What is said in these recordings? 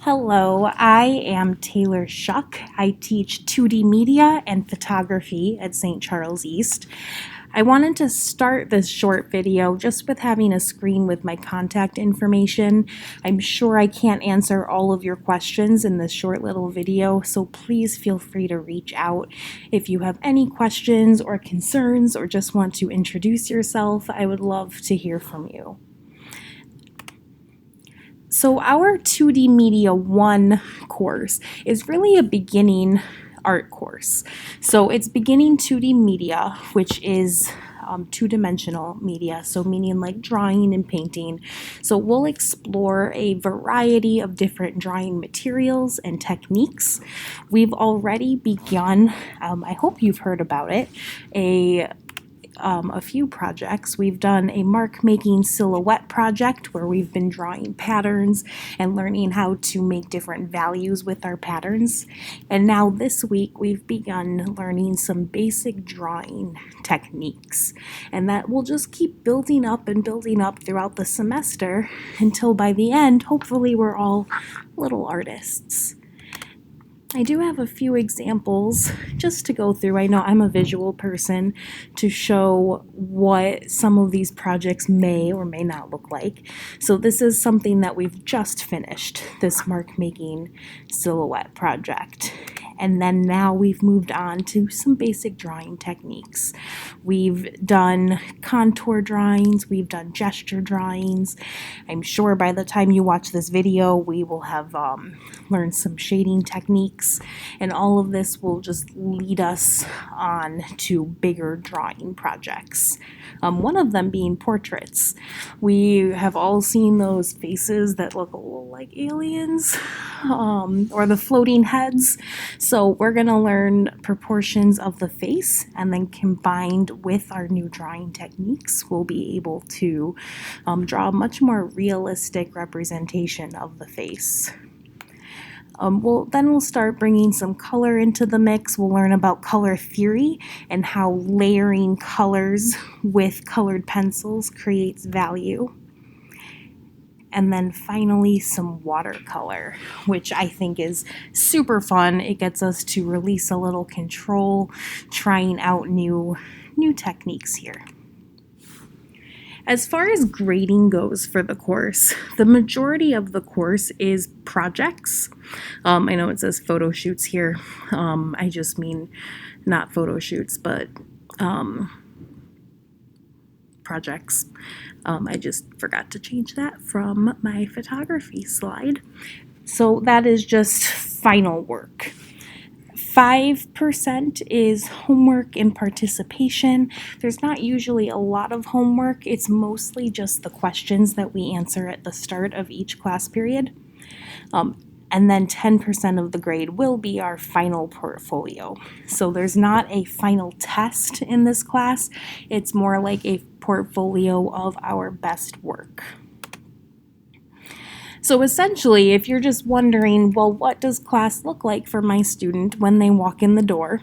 Hello, I am Taylor Schuck. I teach 2D media and photography at St. Charles East. I wanted to start this short video just with having a screen with my contact information. I'm sure I can't answer all of your questions in this short little video, so please feel free to reach out. If you have any questions or concerns or just want to introduce yourself, I would love to hear from you. So our 2D Media 1 course is really a beginning art course. So it's beginning 2D media, which is two-dimensional media, so meaning like drawing and painting. So we'll explore a variety of different drawing materials and techniques. We've already begun, I hope you've heard about it, a few projects. We've done a mark making silhouette project where we've been drawing patterns and learning how to make different values with our patterns. And now this week we've begun learning some basic drawing techniques. And that will just keep building up and building up throughout the semester until by the end, hopefully, we're all little artists. I do have a few examples just to go through. I know I'm a visual person, to show what some of these projects may or may not look like. So this is something that we've just finished, this mark making silhouette project. And then now we've moved on to some basic drawing techniques. We've done contour drawings, we've done gesture drawings. I'm sure by the time you watch this video, we will have learned some shading techniques, and all of this will just lead us on to bigger drawing projects. One of them being portraits. We have all seen those faces that look a little like aliens, or the floating heads. So we're going to learn proportions of the face, and then combined with our new drawing techniques, we'll be able to draw a much more realistic representation of the face. We'll start bringing some color into the mix. We'll learn about color theory and how layering colors with colored pencils creates value. And then finally some watercolor, which I think is super fun. It gets us to release a little control, trying out new techniques here. As far as grading goes for the course, the majority of the course is projects. I know it says photo shoots here. I just mean not photo shoots, but projects. I just forgot to change that from my photography slide. So that is just final work. 5% is homework and participation. There's not usually a lot of homework. It's mostly just the questions that we answer at the start of each class period. And then 10% of the grade will be our final portfolio. So there's not a final test in this class. It's more like a portfolio of our best work. So essentially, if you're just wondering, well, what does class look like for my student when they walk in the door?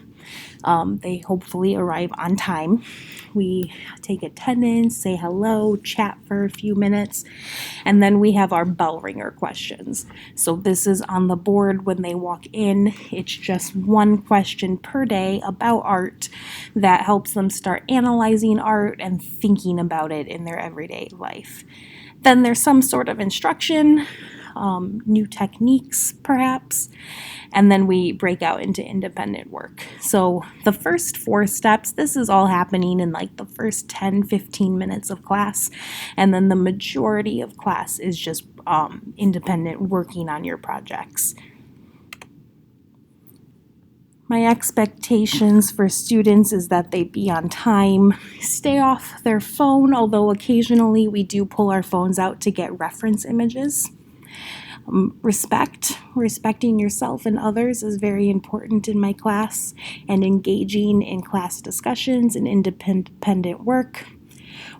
They hopefully arrive on time. We take attendance, say hello, chat for a few minutes, and then we have our bell ringer questions. So this is on the board when they walk in. It's just one question per day about art that helps them start analyzing art and thinking about it in their everyday life. Then there's some sort of instruction, new techniques perhaps, and then we break out into independent work. So the first 4 steps, this is all happening in like the first 10-15 minutes of class, and then the majority of class is just independent working on your projects. My expectations for students is that they be on time, stay off their phone, although occasionally we do pull our phones out to get reference images. Respecting yourself and others is very important in my class, and engaging in class discussions and independent work.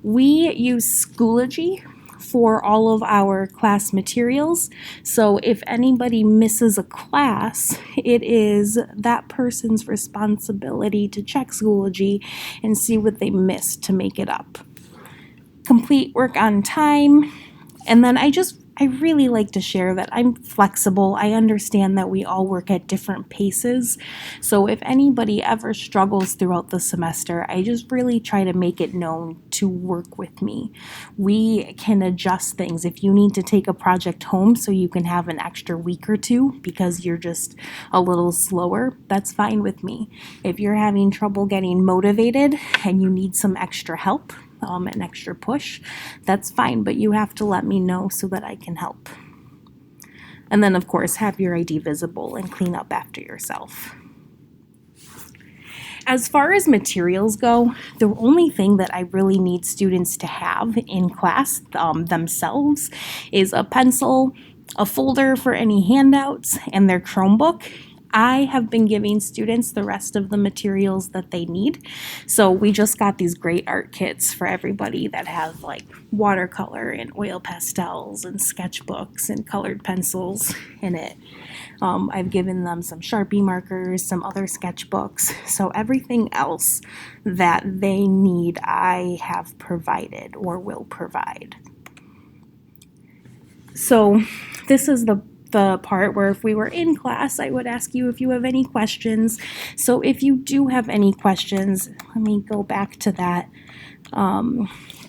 We use Schoology for all of our class materials. So if anybody misses a class, it is that person's responsibility to check Schoology and see what they missed to make it up. Complete work on time. And then I just I really like to share that I'm flexible. I understand that we all work at different paces. So if anybody ever struggles throughout the semester, I just really try to make it known to work with me. We can adjust things. If you need to take a project home so you can have an extra week or two because you're just a little slower, that's fine with me. If you're having trouble getting motivated and you need some extra help, an extra push, that's fine, but you have to let me know so that I can help. And then, of course, have your ID visible and clean up after yourself. As far as materials go, the only thing that I really need students to have in class themselves is a pencil, a folder for any handouts, and their Chromebook. I have been giving students the rest of the materials that they need. So we just got these great art kits for everybody that have like watercolor and oil pastels and sketchbooks and colored pencils in it. I've given them some Sharpie markers, some other sketchbooks. So everything else that they need, I have provided or will provide. So this is the part where if we were in class, I would ask you if you have any questions. So if you do have any questions, let me go back to that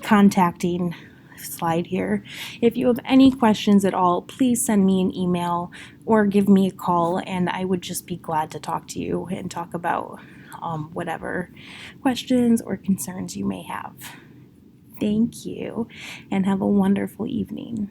contacting slide here. If you have any questions at all, please send me an email or give me a call, and I would just be glad to talk to you and talk about whatever questions or concerns you may have. Thank you, and have a wonderful evening.